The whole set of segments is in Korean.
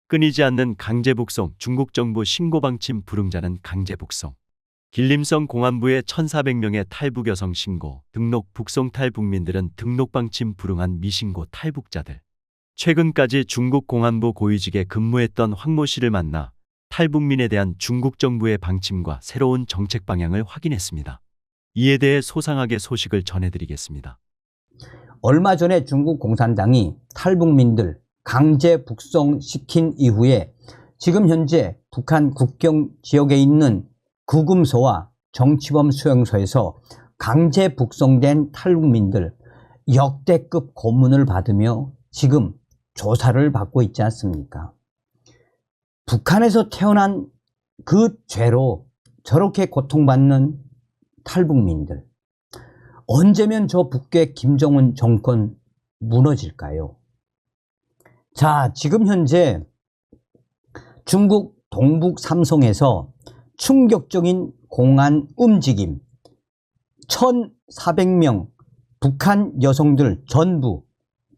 끊이지 않는 강제 북송, 중국 정부 신고 방침 불응자는 강제 북송. 길림성 공안부의 1,400명의 탈북 여성 신고, 등록 북송 탈북민들은 등록 방침 불응한 미신고 탈북자들. 최근까지 중국 공안부 고위직에 근무했던 황모 씨를 만나 탈북민에 대한 중국 정부의 방침과 새로운 정책 방향을 확인했습니다. 이에 대해 소상하게 소식을 전해드리겠습니다. 얼마 전에 중국 공산당이 탈북민들 강제 북송시킨 이후에 지금 현재 북한 국경 지역에 있는 구금소와 정치범 수용소에서 강제 북송된 탈북민들 역대급 고문을 받으며 지금 조사를 받고 있지 않습니까? 북한에서 태어난 그 죄로 저렇게 고통받는 탈북민들, 언제면 저 북괴 김정은 정권 무너질까요? 자, 지금 현재 중국 동북 삼성에서 충격적인 공안 움직임, 1,400명 북한 여성들 전부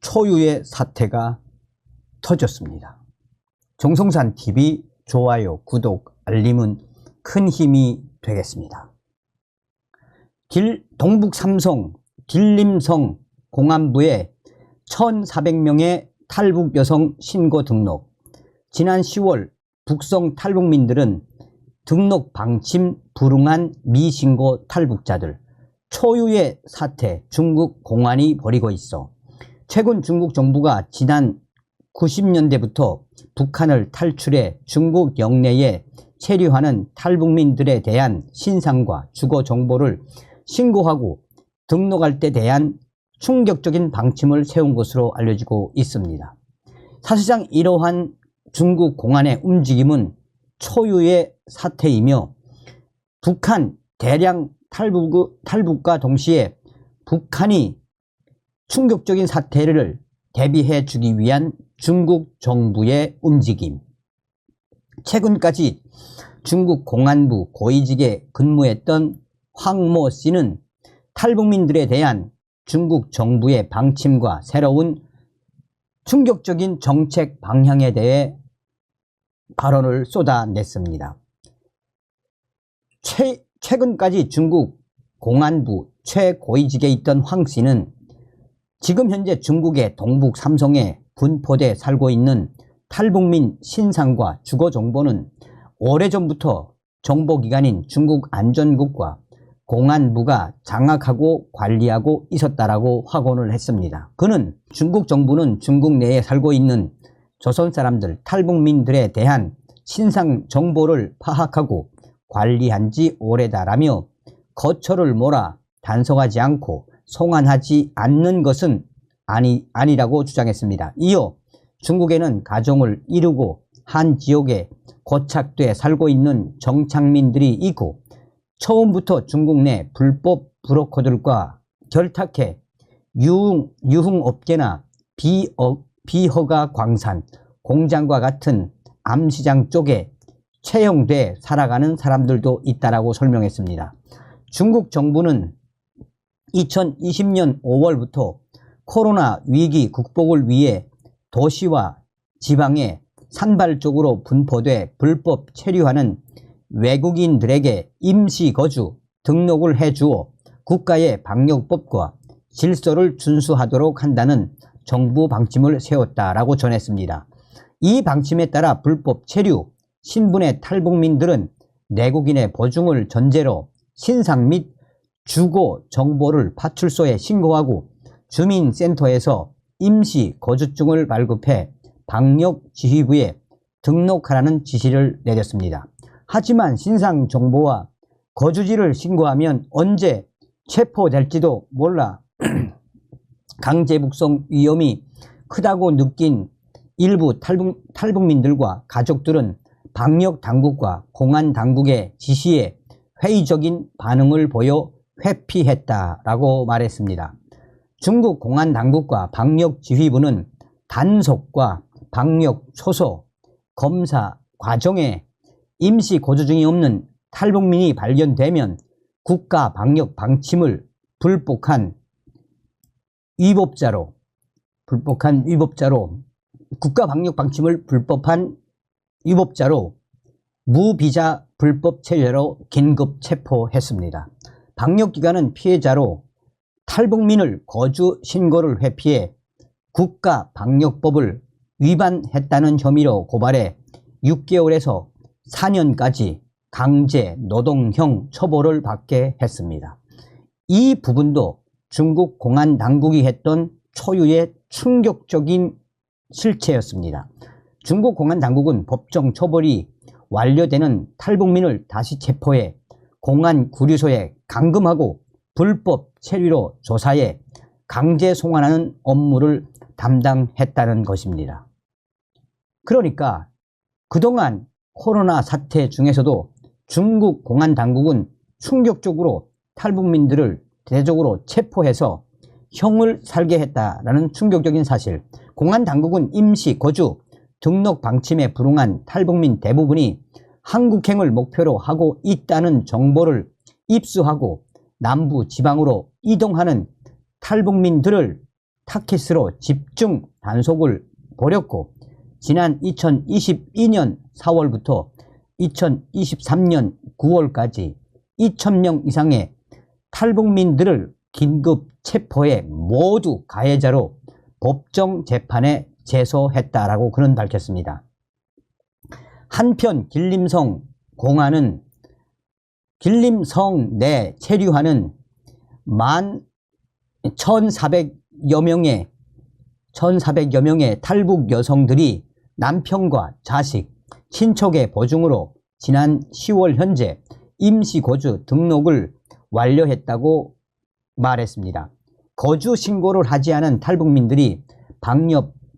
초유의 사태가 터졌습니다. 정성산TV 좋아요, 구독, 알림은 큰 힘이 되겠습니다. 동북 삼성 길림성 공안부에 1,400명의 탈북 여성 신고 등록. 지난 10월 북송 탈북민들은 등록 방침 불응한 미신고 탈북자들 초유의 사태 중국 공안이 벌이고 있어 최근 중국 정부가 지난 90년대부터 북한을 탈출해 중국 영내에 체류하는 탈북민들에 대한 신상과 주거 정보를 신고하고 등록할 때 대한 충격적인 방침을 세운 것으로 알려지고 있습니다. 사실상 이러한 중국 공안의 움직임은 초유의 사태이며 북한 대량 탈북과 동시에 북한이 충격적인 사태를 대비해 주기 위한 중국 정부의 움직임. 최근까지 중국 공안부 고위직에 근무했던 황모 씨는 탈북민들에 대한 중국 정부의 방침과 새로운 충격적인 정책 방향에 대해 발언을 쏟아냈습니다. 최근까지 중국 공안부 최고위직에 있던 황 씨는 지금 현재 중국의 동북 삼성에 분포돼 살고 있는 탈북민 신상과 주거 정보는 오래전부터 정보기관인 중국 안전국과 공안부가 장악하고 관리하고 있었다라고 확언을 했습니다. 그는 중국 정부는 중국 내에 살고 있는 조선 사람들 탈북민들에 대한 신상 정보를 파악하고 관리한 지 오래다라며 거처를 몰아 단속하지 않고 송환하지 않는 것은 아니라고 주장했습니다. 이어 중국에는 가정을 이루고 한 지역에 고착돼 살고 있는 정착민들이 있고 처음부터 중국 내 불법 브로커들과 결탁해 유흥업계나 비허가 광산, 공장과 같은 암시장 쪽에 채용돼 살아가는 사람들도 있다라고 설명했습니다. 중국 정부는 2020년 5월부터 코로나 위기 극복을 위해 도시와 지방에 산발적으로 분포돼 불법 체류하는 외국인들에게 임시 거주 등록을 해주어 국가의 방역법과 질서를 준수하도록 한다는 정부 방침을 세웠다라고 전했습니다. 이 방침에 따라 불법 체류, 신분의 탈북민들은 내국인의 보증을 전제로 신상 및 주거 정보를 파출소에 신고하고 주민센터에서 임시 거주증을 발급해 방역지휘부에 등록하라는 지시를 내렸습니다. 하지만 신상 정보와 거주지를 신고하면 언제 체포될지도 몰라 강제 북송 위험이 크다고 느낀 일부 탈북민들과 가족들은 방역당국과 공안당국의 지시에 회의적인 반응을 보여 회피했다라고 말했습니다. 중국 공안당국과 방역지휘부는 단속과 방역 초소, 검사 과정에 임시 거주증이 없는 탈북민이 발견되면 국가 방역 방침을 불법한 위법자로 국가방역방침을 불법한 위법자로 무비자 불법 체류자로 긴급 체포했습니다. 방역기관은 피해자로 탈북민을 거주 신고를 회피해 국가방역법을 위반했다는 혐의로 고발해 6개월에서 4년까지 강제 노동형 처벌을 받게 했습니다. 이 부분도 중국 공안 당국이 했던 초유의 충격적인 실체였습니다. 중국 공안 당국은 법정 처벌이 완료되는 탈북민을 다시 체포해 공안 구류소에 감금하고 불법 체류로 조사해 강제 송환하는 업무를 담당했다는 것입니다. 그러니까 그동안 코로나 사태 중에서도 중국 공안 당국은 충격적으로 탈북민들을 대대적으로 체포해서 형을 살게 했다라는 충격적인 사실. 공안 당국은 임시 거주 등록 방침에 불응한 탈북민 대부분이 한국행을 목표로 하고 있다는 정보를 입수하고 남부 지방으로 이동하는 탈북민들을 타깃으로 집중 단속을 벌였고, 지난 2022년 4월부터 2023년 9월까지 2,000명 이상의 탈북민들을 긴급 체포해 모두 가해자로 법정 재판에 제소했다라고 그는 밝혔습니다. 한편 길림성 공안은 길림성 내 체류하는 1,400여 명의 탈북 여성들이 남편과 자식, 친척의 보증으로 지난 10월 현재 임시거주 등록을 완료했다고 말했습니다. 거주 신고를 하지 않은 탈북민들이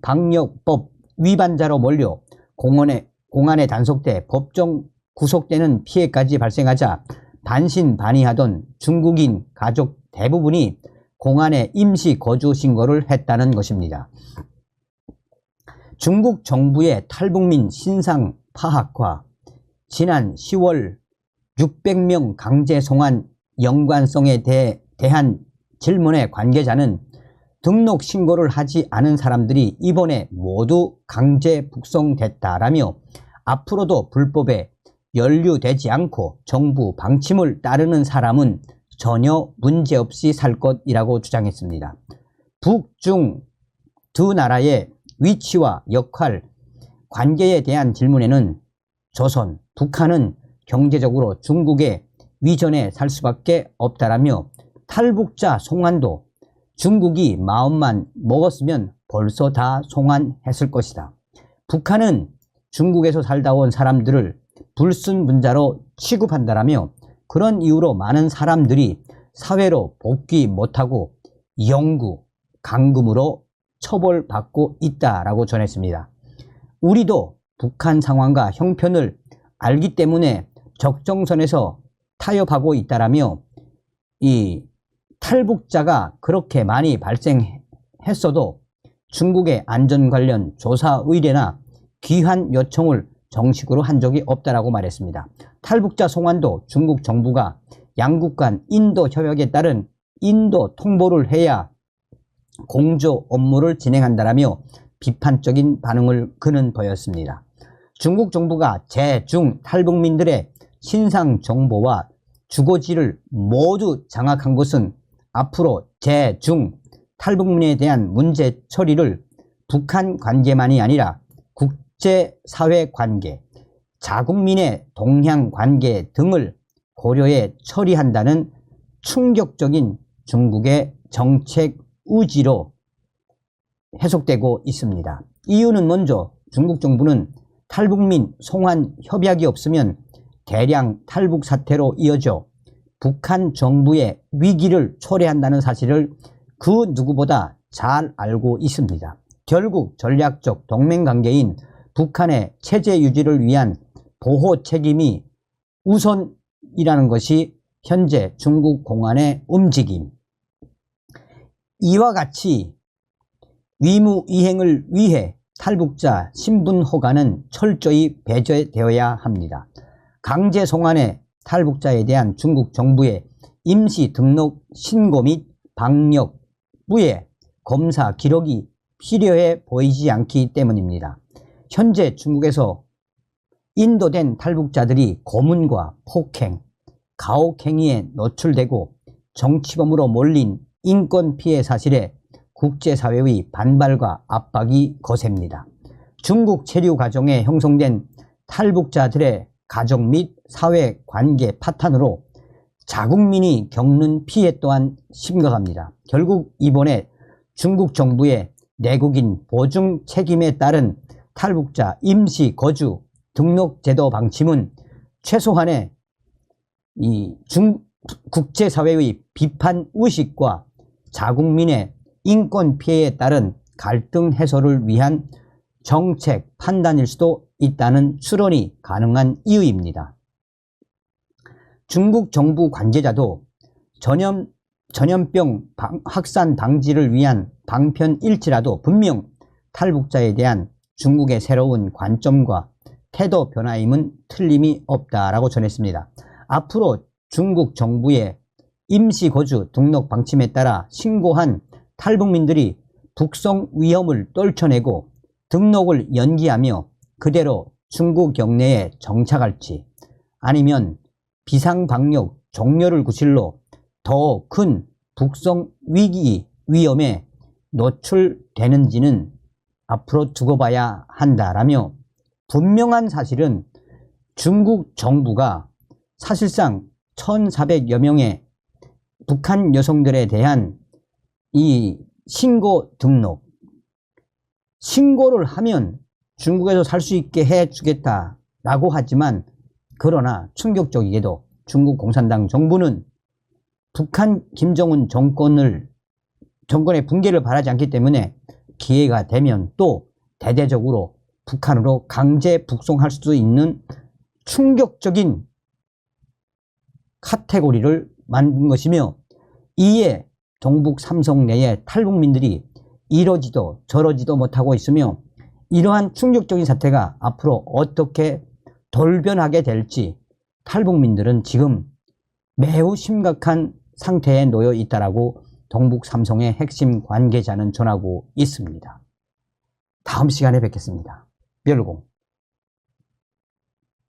방역법 위반자로 몰려 공안에 단속돼 법정 구속되는 피해까지 발생하자 반신반의하던 중국인 가족 대부분이 공안에 임시 거주 신고를 했다는 것입니다. 중국 정부의 탈북민 신상 파악과 지난 10월 600명 강제 송환 연관성에 대한 질문의 관계자는 등록 신고를 하지 않은 사람들이 이번에 모두 강제 북송됐다라며 앞으로도 불법에 연루되지 않고 정부 방침을 따르는 사람은 전혀 문제없이 살 것이라고 주장했습니다. 북중 두 나라의 위치와 역할, 관계에 대한 질문에는 조선, 북한은 경제적으로 중국의 위전에 살 수밖에 없다라며 탈북자 송환도 중국이 마음만 먹었으면 벌써 다 송환했을 것이다. 북한은 중국에서 살다 온 사람들을 불순분자로 취급한다라며 그런 이유로 많은 사람들이 사회로 복귀 못하고 영구, 감금으로 처벌받고 있다라고 전했습니다. 우리도 북한 상황과 형편을 알기 때문에 적정선에서 타협하고 있다라며 이 탈북자가 그렇게 많이 발생했어도 중국의 안전 관련 조사 의뢰나 귀환 요청을 정식으로 한 적이 없다라고 말했습니다. 탈북자 송환도 중국 정부가 양국 간 인도 협약에 따른 인도 통보를 해야 공조 업무를 진행한다라며 비판적인 반응을 그는 보였습니다. 중국 정부가 제-중 탈북민들의 신상 정보와 주거지를 모두 장악한 것은 앞으로 제-중 탈북민에 대한 문제 처리를 북한 관계만이 아니라 국제사회 관계, 자국민의 동향 관계 등을 고려해 처리한다는 충격적인 중국의 정책 의지로 해석되고 있습니다. 이유는 먼저 중국 정부는 탈북민 송환 협약이 없으면 대량 탈북 사태로 이어져 북한 정부의 위기를 초래한다는 사실을 그 누구보다 잘 알고 있습니다. 결국 전략적 동맹관계인 북한의 체제 유지를 위한 보호 책임이 우선이라는 것이 현재 중국 공안의 움직임. 이와 같이 위무이행을 위해 탈북자 신분 허가는 철저히 배제되어야 합니다. 강제 송환의 탈북자에 대한 중국 정부의 임시 등록 신고 및 방역부의 검사 기록이 필요해 보이지 않기 때문입니다. 현재 중국에서 인도된 탈북자들이 고문과 폭행, 가혹행위에 노출되고 정치범으로 몰린 인권 피해 사실에 국제사회의 반발과 압박이 거셉니다. 중국 체류 과정에 형성된 탈북자들의 가정 및 사회 관계 파탄으로 자국민이 겪는 피해 또한 심각합니다. 결국 이번에 중국 정부의 내국인 보증 책임에 따른 탈북자 임시 거주 등록 제도 방침은 최소한의 국제사회의 비판 의식과 자국민의 인권 피해에 따른 갈등 해소를 위한 정책 판단일 수도 있다는 추론이 가능한 이유입니다. 중국 정부 관계자도 전염병 확산 방지를 위한 방편일치라도 분명 탈북자에 대한 중국의 새로운 관점과 태도 변화임은 틀림이 없다라고 전했습니다. 앞으로 중국 정부의 임시거주 등록 방침에 따라 신고한 탈북민들이 북송 위험을 떨쳐내고 등록을 연기하며 그대로 중국 영내에 정착할지 아니면 비상방역 종료를 구실로 더 큰 북송 위기 위험에 노출되는지는 앞으로 두고 봐야 한다라며 분명한 사실은 중국 정부가 사실상 1,400여 명의 북한 여성들에 대한 이 신고 등록, 신고를 하면 중국에서 살 수 있게 해주겠다라고 하지만 그러나 충격적이게도 중국 공산당 정부는 북한 김정은 정권의 붕괴를 바라지 않기 때문에 기회가 되면 또 대대적으로 북한으로 강제 북송할 수도 있는 충격적인 카테고리를 만든 것이며 이에 동북 삼성 내의 탈북민들이 이러지도 저러지도 못하고 있으며 이러한 충격적인 사태가 앞으로 어떻게 돌변하게 될지 탈북민들은 지금 매우 심각한 상태에 놓여 있다라고 동북 삼성의 핵심 관계자는 전하고 있습니다. 다음 시간에 뵙겠습니다. 멸공.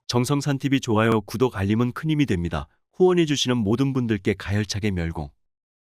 정성산TV 좋아요, 구독, 알림은 큰 힘이 됩니다. 후원해주시는 모든 분들께 가열차게 멸공.